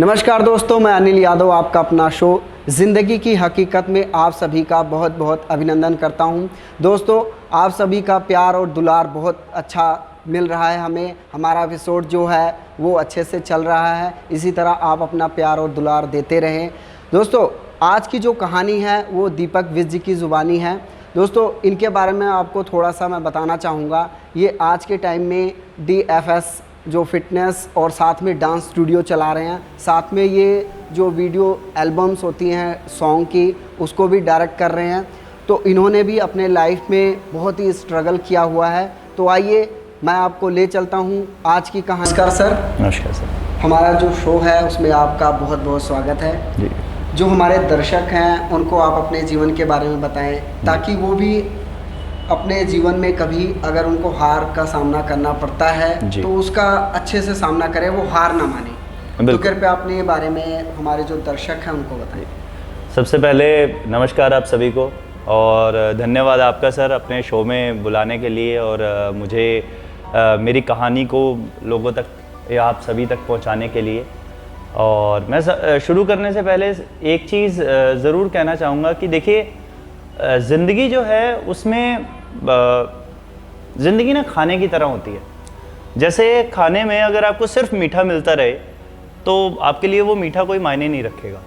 नमस्कार दोस्तों, मैं अनिल यादव आपका अपना शो ज़िंदगी की हकीकत में आप सभी का बहुत बहुत अभिनंदन करता हूं। दोस्तों, आप सभी का प्यार और दुलार बहुत अच्छा मिल रहा है हमें। हमारा एपिसोड जो है वो अच्छे से चल रहा है। इसी तरह आप अपना प्यार और दुलार देते रहें। दोस्तों, आज की जो कहानी है वो दीपक विज जी की ज़ुबानी है। दोस्तों, इनके बारे में आपको थोड़ा सा मैं बताना चाहूँगा। ये आज के टाइम में DFS जो फिटनेस और साथ में डांस स्टूडियो चला रहे हैं। साथ में ये जो वीडियो एल्बम्स होती हैं सॉन्ग की, उसको भी डायरेक्ट कर रहे हैं। तो इन्होंने भी अपने लाइफ में बहुत ही स्ट्रगल किया हुआ है। तो आइए मैं आपको ले चलता हूँ आज की कहानी। नमस्कार सर। नमस्कार सर। हमारा जो शो है उसमें आपका बहुत बहुत स्वागत है जी। जो हमारे दर्शक हैं उनको आप अपने जीवन के बारे में बताएं, ताकि वो भी अपने जीवन में कभी अगर उनको हार का सामना करना पड़ता है तो उसका अच्छे से सामना करें, वो हार ना माने। तो कृपया अपने बारे में हमारे जो दर्शक हैं उनको बताएं। सबसे पहले नमस्कार आप सभी को, और धन्यवाद आपका सर अपने शो में बुलाने के लिए और मुझे मेरी कहानी को लोगों तक या आप सभी तक पहुंचाने के लिए। और मैं शुरू करने से पहले एक चीज़ ज़रूर कहना चाहूँगा कि देखिए, ज़िंदगी जो है उसमें ज़िंदगी ना खाने की तरह होती है। जैसे खाने में अगर आपको सिर्फ मीठा मिलता रहे तो आपके लिए वो मीठा कोई मायने नहीं रखेगा।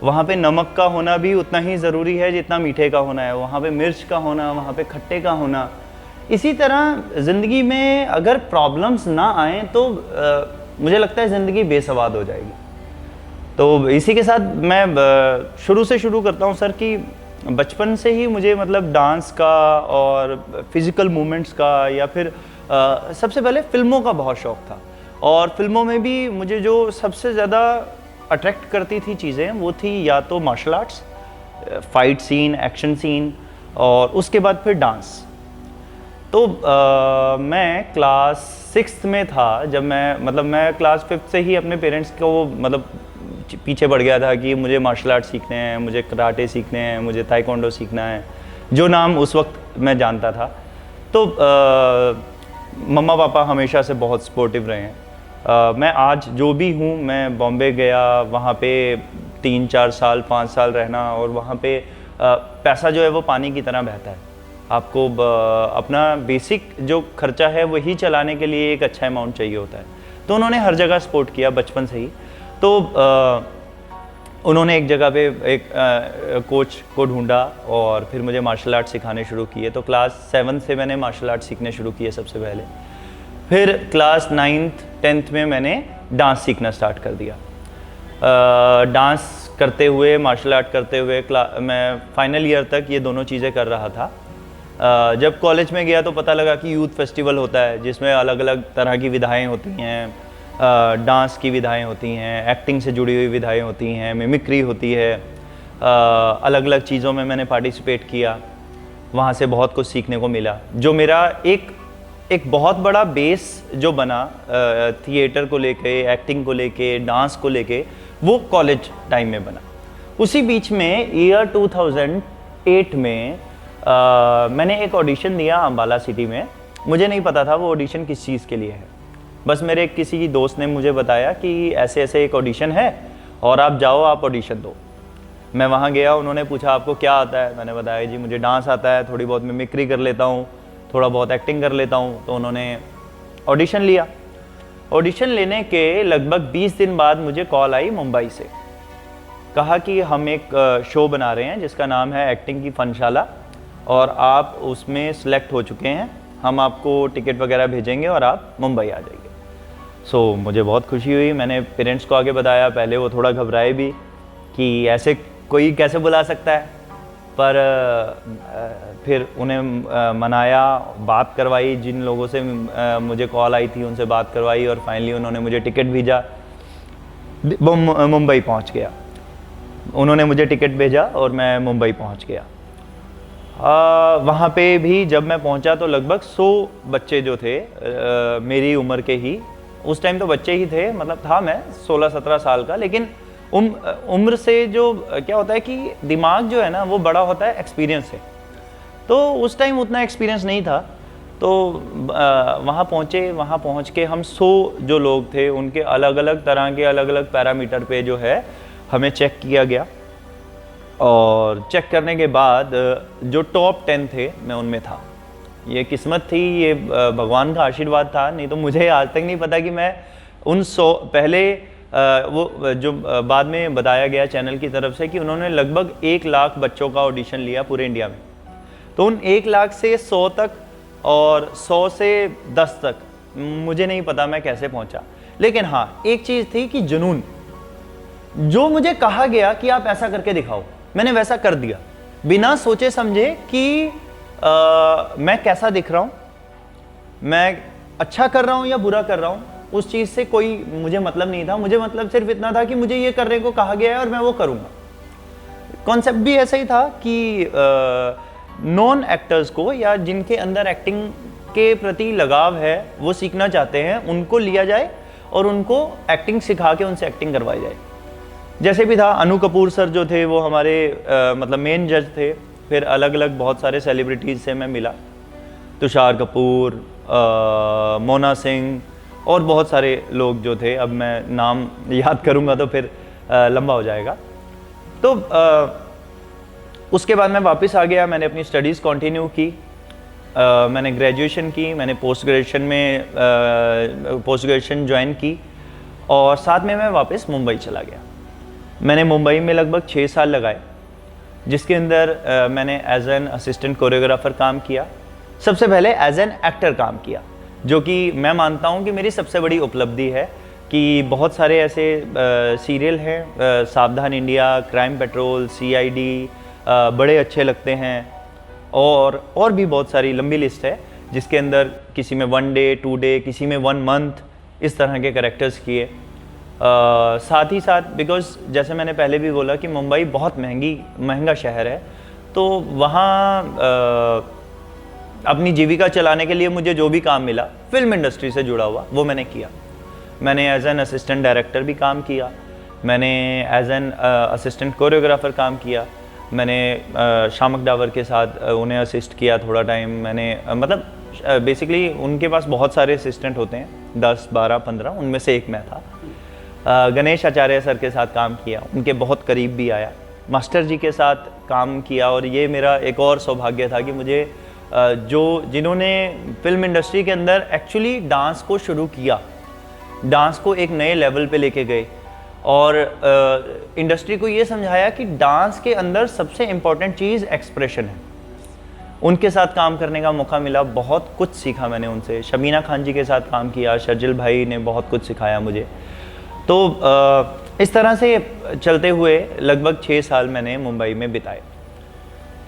वहाँ पे नमक का होना भी उतना ही ज़रूरी है जितना मीठे का होना है। वहाँ पे मिर्च का होना, वहाँ पे खट्टे का होना। इसी तरह ज़िंदगी में अगर प्रॉब्लम्स ना आएँ तो मुझे लगता है ज़िंदगी बेसवाद हो जाएगी। तो इसी के साथ मैं शुरू से शुरू करता हूँ सर कि बचपन से ही मुझे मतलब डांस का और फिज़िकल मूवमेंट्स का या फिर सबसे पहले फ़िल्मों का बहुत शौक़ था। और फिल्मों में भी मुझे जो सबसे ज़्यादा अट्रैक्ट करती थी चीज़ें वो थी या तो martial arts, fight scene, action scene, और उसके बाद फिर डांस। तो मैं क्लास 6th में था जब मैं क्लास 5th से ही अपने पेरेंट्स को मतलब पीछे पड़ गया था कि मुझे मार्शल आर्ट सीखने हैं, मुझे कराटे सीखने हैं, मुझे ताइक्वांडो सीखना है, जो नाम उस वक्त मैं जानता था। तो मम्मा पापा हमेशा से बहुत सपोर्टिव रहे हैं। मैं आज जो भी हूँ, मैं बॉम्बे गया, वहाँ पे 3-4 साल 5 साल रहना, और वहाँ पे पैसा जो है वो पानी की तरह बहता है। आपको अपना बेसिक जो खर्चा है वही चलाने के लिए एक अच्छा अमाउंट चाहिए होता है। तो उन्होंने हर जगह सपोर्ट किया बचपन से ही। तो उन्होंने एक जगह पे एक कोच को ढूंढा और फिर मुझे मार्शल आर्ट सिखाने शुरू किए। तो क्लास 7 से मैंने मार्शल आर्ट सीखने शुरू किए सबसे पहले। फिर क्लास 9th 10th में मैंने डांस सीखना स्टार्ट कर दिया। डांस करते हुए, मार्शल आर्ट करते हुए मैं फाइनल ईयर तक ये दोनों चीज़ें कर रहा था। जब कॉलेज में गया तो पता लगा कि यूथ फेस्टिवल होता है जिसमें अलग अलग तरह की विधाएँ होती हैं। डांस की विधाएँ होती हैं, एक्टिंग से जुड़ी हुई विधाएँ होती हैं, मिमिक्री होती है। अलग अलग चीज़ों में मैंने पार्टिसिपेट किया। वहाँ से बहुत कुछ सीखने को मिला। जो मेरा एक बहुत बड़ा बेस जो बना थिएटर को लेके, एक्टिंग को लेके, डांस को लेके, वो कॉलेज टाइम में बना। उसी बीच में ईयर 2008 में मैंने एक ऑडिशन दिया अम्बाला सिटी में। मुझे नहीं पता था वो ऑडिशन किस चीज़ के लिए है। बस मेरे किसी दोस्त ने मुझे बताया कि ऐसे ऐसे एक ऑडिशन है और आप जाओ, आप ऑडिशन दो। मैं वहाँ गया, उन्होंने पूछा आपको क्या आता है? मैंने बताया जी मुझे डांस आता है, थोड़ी बहुत मिमिक्री कर लेता हूँ, थोड़ा बहुत एक्टिंग कर लेता हूँ। तो उन्होंने ऑडिशन लिया। ऑडिशन लेने के लगभग 20 दिन बाद मुझे कॉल आई मुंबई से। कहा कि हम एक शो बना रहे हैं जिसका नाम है एक्टिंग की फनशाला, और आप उसमें सेलेक्ट हो चुके हैं। हम आपको टिकट वगैरह भेजेंगे और आप मुंबई आ जाइए। सो मुझे बहुत खुशी हुई। मैंने पेरेंट्स को आगे बताया। पहले वो थोड़ा घबराए भी कि ऐसे कोई कैसे बुला सकता है, पर फिर उन्हें मनाया, बात करवाई। जिन लोगों से मुझे कॉल आई थी उनसे बात करवाई और फाइनली उन्होंने मुझे टिकट भेजा। मुंबई पहुंच गया। उन्होंने मुझे टिकट भेजा और मैं मुंबई पहुंच गया। वहाँ पे भी जब मैं पहुंचा तो लगभग 100 बच्चे जो थे मेरी उम्र के ही, उस टाइम तो बच्चे ही थे, मतलब था मैं 16-17 साल का, लेकिन उम्र से जो क्या होता है कि दिमाग जो है ना वो बड़ा होता है एक्सपीरियंस से। तो उस टाइम उतना एक्सपीरियंस नहीं था। तो वहाँ पहुँचे, वहाँ पहुँच के हम 100 जो लोग थे उनके अलग अलग तरह के अलग अलग पैरामीटर पे जो है हमें चेक किया गया। और चेक करने के बाद जो टॉप 10 थे मैं उनमें था। ये किस्मत थी, ये भगवान का आशीर्वाद था, नहीं तो मुझे आज तक नहीं पता कि मैं उन 100 पहले वो जो बाद में बताया गया चैनल की तरफ से कि उन्होंने लगभग 1 लाख बच्चों का ऑडिशन लिया पूरे इंडिया में। तो उन 1 लाख से 100 तक और 100 से 10 तक मुझे नहीं पता मैं कैसे पहुंचा। लेकिन हाँ, एक चीज़ थी कि जुनून, जो मुझे कहा गया कि आप ऐसा करके दिखाओ, मैंने वैसा कर दिया बिना सोचे समझे कि मैं कैसा दिख रहा हूँ, मैं अच्छा कर रहा हूँ या बुरा कर रहा हूँ, उस चीज़ से कोई मुझे मतलब नहीं था। मुझे मतलब सिर्फ इतना था कि मुझे ये करने को कहा गया है और मैं वो करूँगा। कॉन्सेप्ट भी ऐसा ही था कि नॉन एक्टर्स को या जिनके अंदर एक्टिंग के प्रति लगाव है, वो सीखना चाहते हैं, उनको लिया जाए और उनको एक्टिंग सिखा के उनसे एक्टिंग करवाई जाए। जैसे भी था, अनु कपूर सर जो थे वो हमारे मतलब मेन जज थे। फिर अलग अलग बहुत सारे सेलिब्रिटीज़ से मैं मिला, तुषार कपूर, मोना सिंह और बहुत सारे लोग जो थे। अब मैं नाम याद करूँगा तो फिर लंबा हो जाएगा। तो उसके बाद मैं वापस आ गया, मैंने अपनी स्टडीज़ कंटिन्यू की। मैंने ग्रेजुएशन की, मैंने पोस्ट ग्रेजुएशन ज्वाइन की और साथ में मैं वापस मुंबई चला गया। मैंने मुंबई में लगभग 6 साल लगाए, जिसके अंदर मैंने एज एन असिस्टेंट कोरियोग्राफर काम किया। सबसे पहले एज एन एक्टर काम किया, जो कि मैं मानता हूँ कि मेरी सबसे बड़ी उपलब्धि है। कि बहुत सारे ऐसे सीरियल हैं, सावधान इंडिया, क्राइम पेट्रोल, CID, बड़े अच्छे लगते हैं और भी बहुत सारी लंबी लिस्ट है, जिसके अंदर किसी में 1 डे 2 डे, किसी में 1 मंथ, इस तरह के कैरेक्टर्स किए। साथ ही साथ बिकॉज जैसे मैंने पहले भी बोला कि मुंबई बहुत महंगा शहर है, तो वहाँ अपनी जीविका चलाने के लिए मुझे जो भी काम मिला फिल्म इंडस्ट्री से जुड़ा हुआ, वो मैंने किया। मैंने एज एन असिस्टेंट डायरेक्टर भी काम किया, मैंने एज एन असिस्टेंट कोरियोग्राफर काम किया, मैंने शामक डावर के साथ उन्हें असिस्ट किया थोड़ा टाइम। मैंने मतलब बेसिकली उनके पास बहुत सारे असिस्टेंट होते हैं, 10, 12, 15, उनमें से एक मैं था। गणेश आचार्य सर के साथ काम किया, उनके बहुत करीब भी आया। मास्टर जी के साथ काम किया और ये मेरा एक और सौभाग्य था कि मुझे जिन्होंने फिल्म इंडस्ट्री के अंदर एक्चुअली डांस को शुरू किया, डांस को एक नए लेवल पे लेके गए और इंडस्ट्री को ये समझाया कि डांस के अंदर सबसे इम्पॉर्टेंट चीज़ एक्सप्रेशन है। उनके साथ काम करने का मौका मिला, बहुत कुछ सीखा मैंने उनसे। शमीना खान जी के साथ काम किया, शर्जिल भाई ने बहुत कुछ सिखाया मुझे। तो इस तरह से चलते हुए लगभग 6 साल मैंने मुंबई में बिताए।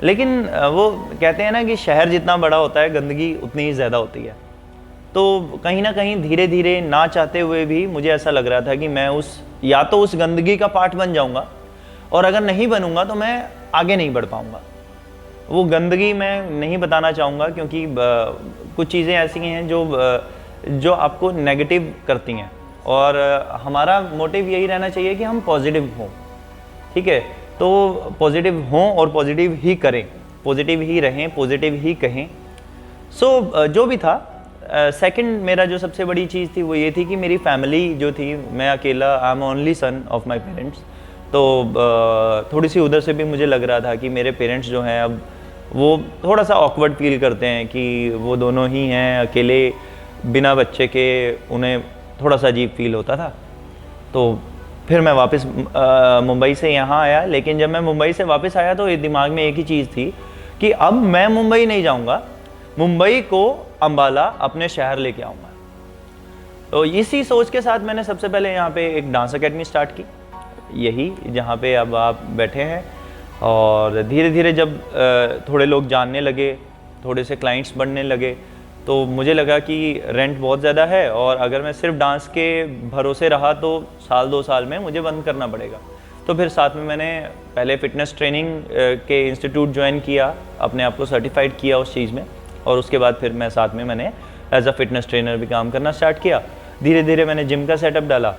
लेकिन वो कहते हैं ना कि शहर जितना बड़ा होता है, गंदगी उतनी ही ज़्यादा होती है। तो कहीं ना कहीं धीरे धीरे, ना चाहते हुए भी, मुझे ऐसा लग रहा था कि मैं या तो उस गंदगी का पार्ट बन जाऊंगा, और अगर नहीं बनूंगा तो मैं आगे नहीं बढ़ पाऊंगा। वो गंदगी मैं नहीं बताना चाहूँगा, क्योंकि कुछ चीज़ें ऐसी हैं जो आपको नेगेटिव करती हैं, और हमारा मोटिव यही रहना चाहिए कि हम पॉजिटिव हों। ठीक है, तो पॉजिटिव हों और पॉजिटिव ही करें, पॉजिटिव ही रहें, पॉजिटिव ही कहें। सो जो भी था, सेकंड मेरा जो सबसे बड़ी चीज़ थी वो ये थी कि मेरी फैमिली जो थी, मैं अकेला, I am only son of my parents. तो थोड़ी सी उधर से भी मुझे लग रहा था कि मेरे पेरेंट्स जो हैं अब वो थोड़ा सा ऑकवर्ड फील करते हैं कि वो दोनों ही हैं अकेले बिना बच्चे के, उन्हें थोड़ा सा अजीब फील होता था। तो फिर मैं वापस मुंबई से यहाँ आया। लेकिन जब मैं मुंबई से वापस आया तो दिमाग में एक ही चीज़ थी कि अब मैं मुंबई नहीं जाऊँगा, मुंबई को अम्बाला अपने शहर लेके आऊँगा। तो इसी सोच के साथ मैंने सबसे पहले यहाँ पे एक डांस एकेडमी स्टार्ट की, यही जहाँ पे अब आप बैठे हैं। और धीरे धीरे जब थोड़े लोग जानने लगे, थोड़े से क्लाइंट्स बढ़ने लगे, तो मुझे लगा कि रेंट बहुत ज़्यादा है और अगर मैं सिर्फ डांस के भरोसे रहा तो 1-2 साल में मुझे बंद करना पड़ेगा। तो फिर साथ में मैंने पहले फ़िटनेस ट्रेनिंग के इंस्टीट्यूट ज्वाइन किया, अपने आप को सर्टिफाइड किया उस चीज़ में, और उसके बाद फिर मैं साथ में मैंने एज अ फिटनेस ट्रेनर भी काम करना स्टार्ट किया। धीरे धीरे मैंने जिम का सेटअप डाला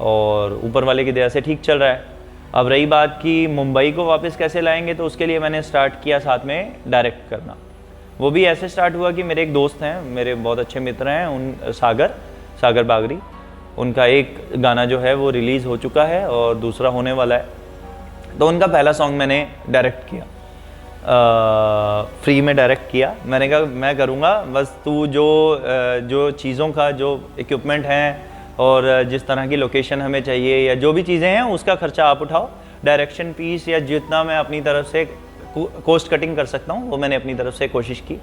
और ऊपर वाले की दया से ठीक चल रहा है। अब रही बात कि मुंबई को वापस कैसे लाएंगे, तो उसके लिए मैंने स्टार्ट किया साथ में डायरेक्ट करना। वो भी ऐसे स्टार्ट हुआ कि मेरे एक दोस्त हैं, मेरे बहुत अच्छे मित्र हैं, उन सागर बागरी, उनका एक गाना जो है वो रिलीज़ हो चुका है और दूसरा होने वाला है। तो उनका पहला सॉन्ग मैंने डायरेक्ट किया, फ्री में डायरेक्ट किया। मैंने कहा मैं करूँगा, बस तू जो चीज़ों का जो इक्विपमेंट हैं और जिस तरह की लोकेशन हमें चाहिए या जो भी चीज़ें हैं उसका खर्चा आप उठाओ, डायरेक्शन पीस या जितना मैं अपनी तरफ से कोस्ट कटिंग कर सकता हूँ वो मैंने अपनी तरफ से कोशिश की।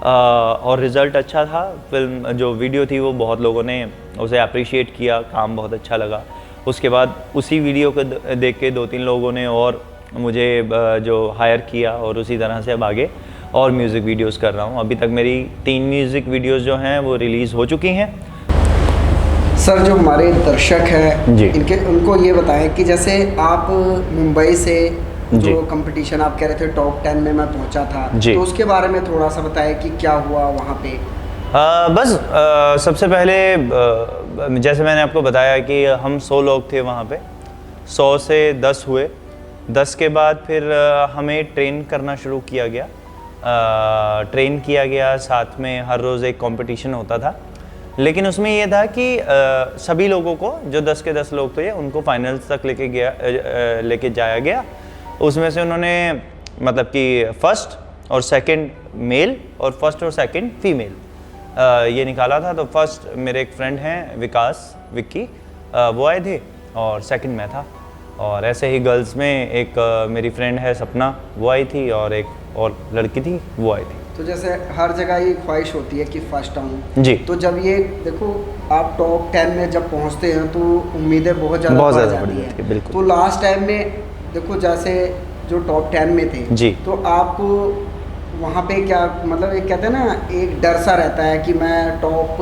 और रिज़ल्ट अच्छा था। फिल्म जो वीडियो थी वो बहुत लोगों ने उसे अप्रिशिएट किया, काम बहुत अच्छा लगा। उसके बाद उसी वीडियो को देख के 2-3 लोगों ने और मुझे जो हायर किया और उसी तरह से अब आगे और म्यूज़िक वीडियोस कर रहा हूँ। अभी तक मेरी 3 म्यूज़िक वीडियोस जो हैं वो रिलीज़ हो चुकी हैं। सर, जो हमारे दर्शक हैं जी, उनको ये बताएं कि जैसे आप मुंबई से जी, जो कंपटीशन आप कह रहे थे टॉप 10 में मैं पहुंचा था, जी, तो उसके बारे में थोड़ा सा बताएं कि क्या हुआ वहाँ पे। सबसे पहले जैसे मैंने आपको बताया कि हम 100 लोग थे वहाँ पे, 100 से 10 हुए। 10 के बाद फिर हमें ट्रेन करना शुरू किया गया, ट्रेन किया गया, साथ में हर रोज़ एक कंपटीशन होता था। लेकिन उसमें ये था कि सभी लोगों को, जो 10 के 10 लोग थे, उनको फाइनल्स तक लेके जाया गया। उसमें से उन्होंने मतलब कि फर्स्ट और सेकंड मेल और फर्स्ट और सेकंड फीमेल ये निकाला था। तो फर्स्ट मेरे एक फ्रेंड हैं विक्की, वो आए थे और सेकंड मैं था। और ऐसे ही गर्ल्स में एक मेरी फ्रेंड है सपना, वो आई थी, और एक और लड़की थी वो आई थी। तो जैसे हर जगह ये ख्वाहिश होती है कि फर्स्ट आऊँ जी। तो जब ये देखो आप टॉप 10 में जब पहुँचते हैं तो उम्मीदें बहुत ज़्यादा बढ़ जाती हैं। बिल्कुल। तो लास्ट टाइम में देखो जैसे जो टॉप 10 में थे जी, तो आपको वहाँ पे क्या मतलब एक कहते हैं ना, एक डर सा रहता है कि मैं टॉप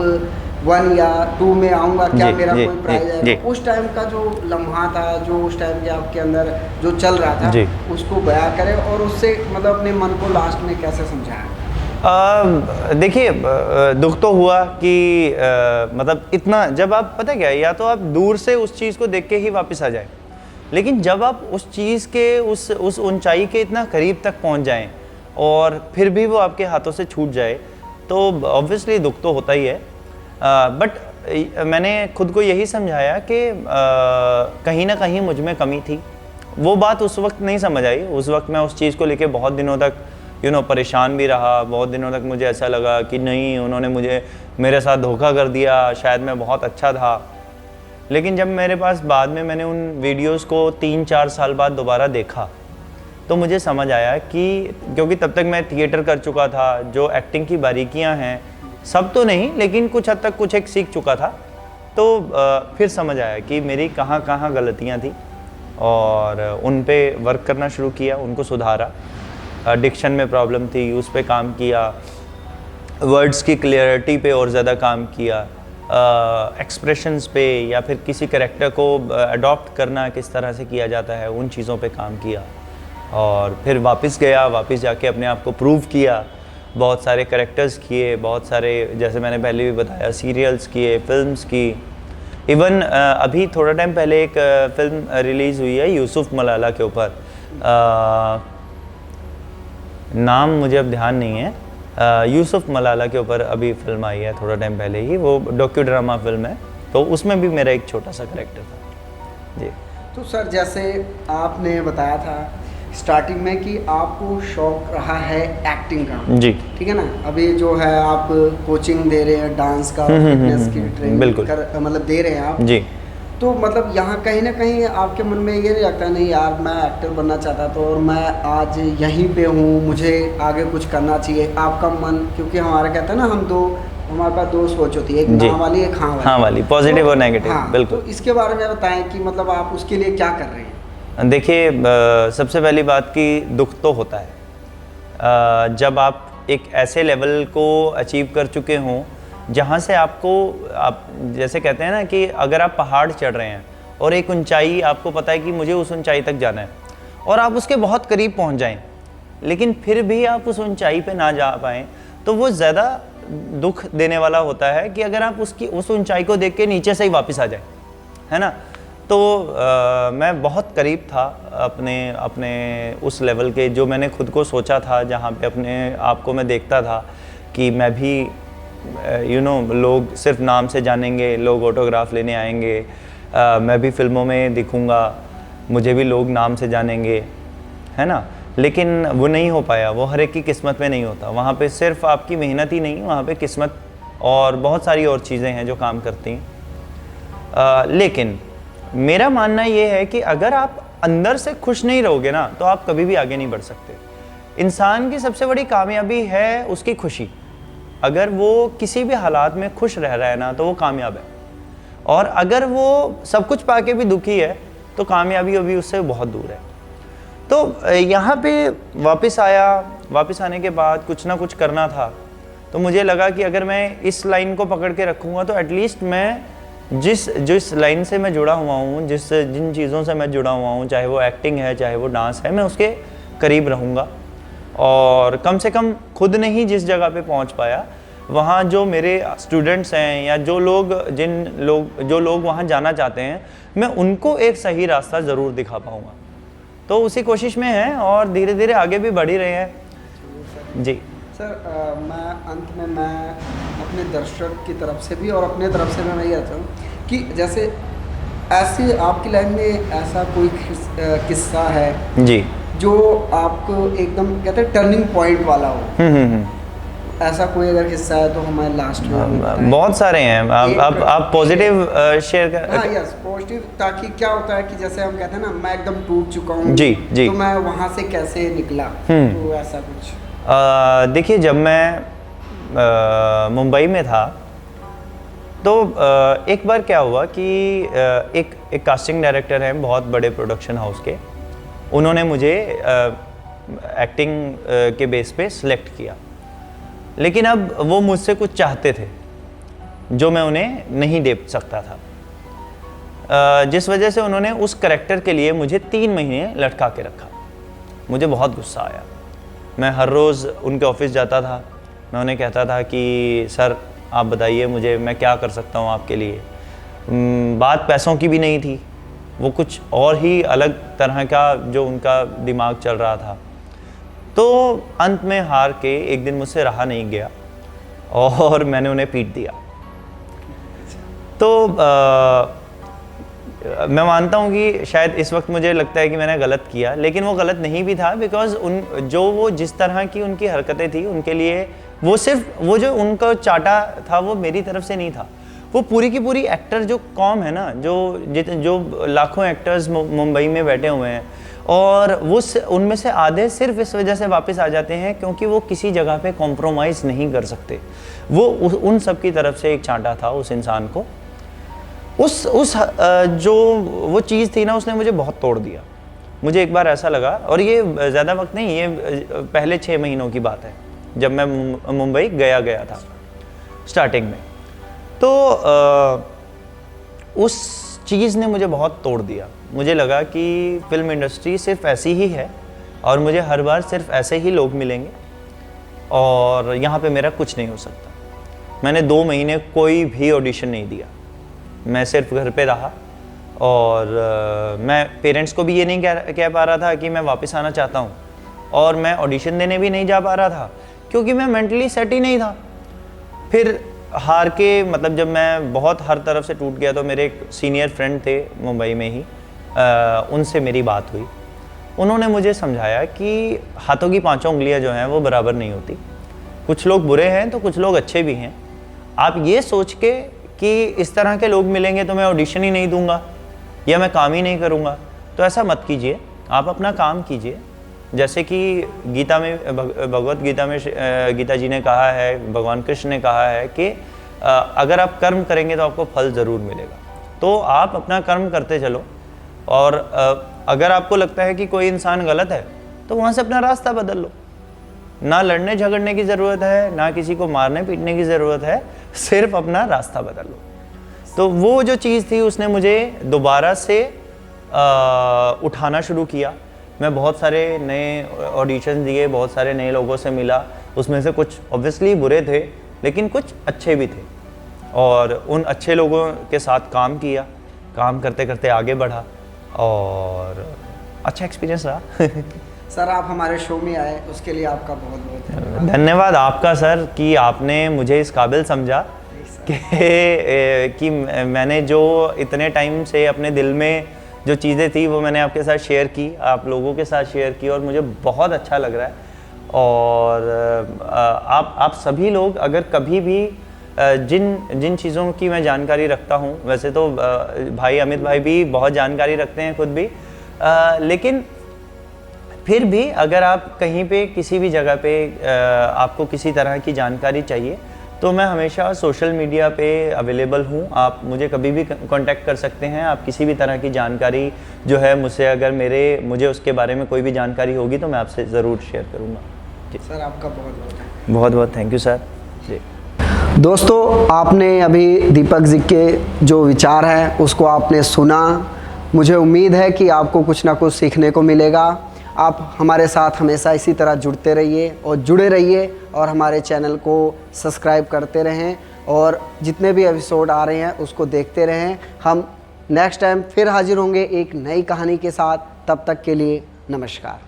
1 या 2 में आऊँगा, क्या मेरा कोई प्राइज है? उस टाइम का जो लम्हा था, जो उस टाइम के आपके अंदर जो चल रहा था, उसको बयां करें और उससे मतलब अपने मन को लास्ट में कैसे समझाएं? देखिए, दुख तो हुआ कि मतलब इतना, जब आप पता क्या है, या तो आप दूर से उस चीज़ को देख के ही वापस आ जाए, लेकिन जब आप उस चीज़ के उस ऊंचाई के इतना करीब तक पहुंच जाएं और फिर भी वो आपके हाथों से छूट जाए तो ऑब्वियसली दुख तो होता ही है। बट मैंने खुद को यही समझाया कि कहीं ना कहीं मुझ में कमी थी। वो बात उस वक्त नहीं समझ आई। उस वक्त मैं उस चीज़ को लेके बहुत दिनों तक परेशान भी रहा। बहुत दिनों तक मुझे ऐसा लगा कि नहीं, उन्होंने मेरे साथ धोखा कर दिया, शायद मैं बहुत अच्छा था। लेकिन जब मेरे पास बाद में मैंने उन वीडियोस को 3-4 साल बाद दोबारा देखा तो मुझे समझ आया कि क्योंकि तब तक मैं थिएटर कर चुका था, जो एक्टिंग की बारीकियां हैं, सब तो नहीं लेकिन कुछ हद तक कुछ एक सीख चुका था। तो फिर समझ आया कि मेरी कहाँ कहाँ गलतियाँ थी और उन पे वर्क करना शुरू किया, उनको सुधारा। डिक्शन में प्रॉब्लम थी, उस पे काम किया, वर्ड्स की क्लियरिटी पे और ज़्यादा काम किया, एक्सप्रेशंस पे या फिर किसी कैरेक्टर को अडॉप्ट करना किस तरह से किया जाता है, उन चीज़ों पे काम किया। और फिर वापस गया, वापस जाके अपने आप को प्रूव किया, बहुत सारे कैरेक्टर्स किए, बहुत सारे, जैसे मैंने पहले भी बताया, सीरियल्स किए, फिल्म्स की। इवन अभी थोड़ा टाइम पहले एक फिल्म रिलीज़ हुई है यूसुफ मलाला के ऊपर, नाम मुझे अब ध्यान नहीं है, यूसुफ मलाला के ऊपर अभी फिल्म आई है थोड़ा टाइम पहले ही। वो डॉक्यू ड्रामा फिल्म है, तो उसमें भी मेरा एक छोटा सा कैरेक्टर था जी। तो सर, जैसे आपने बताया था स्टार्टिंग में कि आपको शौक रहा है एक्टिंग का, जी, ठीक है ना। अभी जो है आप कोचिंग दे रहे हैं डांस का, फिटनेस की ट्रेनिंग मतलब दे रहे हैं आप जी। तो मतलब यहाँ कहीं ना कहीं आपके मन में ये नहीं लगता, नहीं यार मैं एक्टर बनना चाहता था और मैं आज यहीं पे हूँ, मुझे आगे कुछ करना चाहिए? आपका मन, क्योंकि हमारा कहता है ना, हमारे पास दो सोच होती है, एक ना वाली, एक हाँ वाली, पॉजिटिव तो, और नेगेटिव। हाँ, बिल्कुल। तो इसके बारे में बताएं कि मतलब आप उसके लिए क्या कर रहे हैं? देखिए, सबसे पहली बात कि दुख तो होता है जब आप एक ऐसे लेवल को अचीव कर चुके हों जहाँ से आप जैसे कहते हैं ना कि अगर आप पहाड़ चढ़ रहे हैं और एक ऊंचाई, आपको पता है कि मुझे उस ऊंचाई तक जाना है और आप उसके बहुत करीब पहुँच जाएं, लेकिन फिर भी आप उस ऊंचाई पे ना जा पाएँ, तो वो ज़्यादा दुख देने वाला होता है कि अगर आप उस ऊंचाई को देख के नीचे से ही वापस आ जाए, है ना। तो मैं बहुत करीब था अपने अपने उस लेवल के, जो मैंने खुद को सोचा था, जहाँ पे अपने आप को मैं देखता था कि मैं भी लोग सिर्फ नाम से जानेंगे, लोग ऑटोग्राफ लेने आएंगे, मैं भी फिल्मों में दिखूँगा, मुझे भी लोग नाम से जानेंगे, है ना। लेकिन वो नहीं हो पाया, वो हर एक की किस्मत में नहीं होता। वहाँ पे सिर्फ आपकी मेहनत ही नहीं, वहाँ पे किस्मत और बहुत सारी और चीज़ें हैं जो काम करती हैं। लेकिन मेरा मानना ये है कि अगर आप अंदर से खुश नहीं रहोगे ना, तो आप कभी भी आगे नहीं बढ़ सकते। इंसान की सबसे बड़ी कामयाबी है उसकी खुशी। अगर वो किसी भी हालात में खुश रह रहा है ना, तो वो कामयाब है। और अगर वो सब कुछ पाके भी दुखी है, तो कामयाबी अभी उससे बहुत दूर है। तो यहाँ पे वापस आया, वापस आने के बाद कुछ ना कुछ करना था। तो मुझे लगा कि अगर मैं इस लाइन को पकड़ के रखूँगा, तो एटलीस्ट मैं जिस लाइन से मैं जुड़ा हुआ हूँ, जिन चीज़ों से मैं जुड़ा हुआ हूँ, चाहे वो एक्टिंग है, चाहे वो डांस है, मैं उसके करीब रहूँगा। और कम से कम खुद नहीं जिस जगह पे पहुँच पाया, वहाँ जो मेरे स्टूडेंट्स हैं या जो लोग वहाँ जाना चाहते हैं, मैं उनको एक सही रास्ता ज़रूर दिखा पाऊँगा। तो उसी कोशिश में है और धीरे धीरे आगे भी बढ़ ही रहे हैं जी। सर मैं अंत में मैं अपने दर्शक की तरफ से भी और अपने तरफ से मैं यही चाहूँ कि जैसे ऐसे आपकी लाइफ में ऐसा कोई किस्सा है जी जो आपको एकदम कहते हैं टर्निंग पॉइंट वाला हो, ऐसा कोई अगर किस्सा है तो हमारे लास्ट में बहुत सारे हैं। आप पॉजिटिव शेयर कर। हाँ यस, पॉजिटिव, ताकि क्या होता है कि जैसे हम कहते हैं ना, मैं एकदम टूट चुका हूँ जी जी, तो मैं वहाँ से कैसे निकला, तो ऐसा कुछ। देखिए, जब मैं मुंबई में था, तो एक बार क्या हुआ कि एक कास्टिंग डायरेक्टर हैं बहुत बड़े प्रोडक्शन हाउस के, उन्होंने मुझे एक्टिंग के बेस पे सिलेक्ट किया। लेकिन अब वो मुझसे कुछ चाहते थे जो मैं उन्हें नहीं दे सकता था, जिस वजह से उन्होंने उस करैक्टर के लिए मुझे 3 महीने लटका के रखा। मुझे बहुत गुस्सा आया। मैं हर रोज़ उनके ऑफिस जाता था, मैं उन्हें कहता था कि सर आप बताइए मुझे, मैं क्या कर सकता हूँ आपके लिए। बात पैसों की भी नहीं थी, वो कुछ और ही अलग तरह का जो उनका दिमाग चल रहा था। तो अंत में हार के एक दिन मुझसे रहा नहीं गया और मैंने उन्हें पीट दिया। तो मैं मानता हूँ कि शायद इस वक्त मुझे लगता है कि मैंने गलत किया, लेकिन वो गलत नहीं भी था, बिकॉज वो जिस तरह की उनकी हरकतें थी, उनके लिए वो जो उनका चाटा था वो मेरी तरफ से नहीं था। वो पूरी की पूरी एक्टर जो कॉम है ना, जो लाखों एक्टर्स मुंबई में बैठे हुए हैं, और वो उनमें से आधे सिर्फ इस वजह से वापस आ जाते हैं क्योंकि वो किसी जगह पे कॉम्प्रोमाइज़ नहीं कर सकते। वो उन सब की तरफ से एक चांटा था उस इंसान को। जो वो चीज़ थी ना, उसने मुझे बहुत तोड़ दिया। मुझे एक बार ऐसा लगा, और ये ज़्यादा वक्त नहीं, ये पहले 6 महीनों की बात है, जब मैं मुंबई गया था स्टार्टिंग में। तो उस चीज़ ने मुझे बहुत तोड़ दिया। मुझे लगा कि फ़िल्म इंडस्ट्री सिर्फ ऐसी ही है और मुझे हर बार सिर्फ ऐसे ही लोग मिलेंगे और यहाँ पे मेरा कुछ नहीं हो सकता। मैंने 2 महीने कोई भी ऑडिशन नहीं दिया, मैं सिर्फ घर पे रहा। और मैं पेरेंट्स को भी ये नहीं कह पा रहा था कि मैं वापस आना चाहता हूँ, और मैं ऑडिशन देने भी नहीं जा पा रहा था क्योंकि मैं मेंटली सेट ही नहीं था। फिर हार के, मतलब जब मैं बहुत हर तरफ से टूट गया, तो मेरे एक सीनियर फ्रेंड थे मुंबई में ही, उनसे मेरी बात हुई। उन्होंने मुझे समझाया कि हाथों की 5 उंगलियां जो हैं वो बराबर नहीं होती। कुछ लोग बुरे हैं तो कुछ लोग अच्छे भी हैं। आप ये सोच के कि इस तरह के लोग मिलेंगे तो मैं ऑडिशन ही नहीं दूंगा या मैं काम ही नहीं करूंगा, तो ऐसा मत कीजिए। आप अपना काम कीजिए। जैसे कि गीता में, भगवत गीता में गीता जी ने कहा है, भगवान कृष्ण ने कहा है कि अगर आप कर्म करेंगे तो आपको फल ज़रूर मिलेगा। तो आप अपना कर्म करते चलो, और अगर आपको लगता है कि कोई इंसान गलत है तो वहाँ से अपना रास्ता बदल लो। ना लड़ने झगड़ने की ज़रूरत है, ना किसी को मारने पीटने की ज़रूरत है, सिर्फ अपना रास्ता बदल लो। तो वो जो चीज़ थी उसने मुझे दोबारा से उठाना शुरू किया। मैं बहुत सारे नए ऑडिशन दिए, बहुत सारे नए लोगों से मिला। उसमें से कुछ ऑब्वियसली बुरे थे, लेकिन कुछ अच्छे भी थे, और उन अच्छे लोगों के साथ काम किया। काम करते करते आगे बढ़ा और अच्छा एक्सपीरियंस रहा। सर आप हमारे शो में आए उसके लिए आपका बहुत बहुत धन्यवाद। धन्यवाद आपका सर कि आपने मुझे इस काबिल समझा कि मैंने जो इतने टाइम से अपने दिल में जो चीज़ें थी वो मैंने आपके साथ शेयर की, आप लोगों के साथ शेयर की और मुझे बहुत अच्छा लग रहा है। और आप सभी लोग अगर कभी भी जिन चीज़ों की मैं जानकारी रखता हूँ, वैसे तो भाई अमित भाई भी बहुत जानकारी रखते हैं खुद भी, लेकिन फिर भी अगर आप कहीं पे किसी भी जगह पे आपको किसी तरह की जानकारी चाहिए तो मैं हमेशा सोशल मीडिया पे अवेलेबल हूँ। आप मुझे कभी भी कांटेक्ट कर सकते हैं। आप किसी भी तरह की जानकारी जो है मुझसे, अगर मुझे उसके बारे में कोई भी जानकारी होगी तो मैं आपसे ज़रूर शेयर करूँगा। जी सर आपका बहुत बहुत थैंक यू सर। जी दोस्तों, आपने अभी दीपक जी के जो विचार हैं उसको आपने सुना। मुझे उम्मीद है कि आपको कुछ ना कुछ सीखने को मिलेगा। आप हमारे साथ हमेशा इसी तरह जुड़ते रहिए और जुड़े रहिए और हमारे चैनल को सब्सक्राइब करते रहें और जितने भी एपिसोड आ रहे हैं उसको देखते रहें। हम नेक्स्ट टाइम फिर हाजिर होंगे एक नई कहानी के साथ। तब तक के लिए नमस्कार।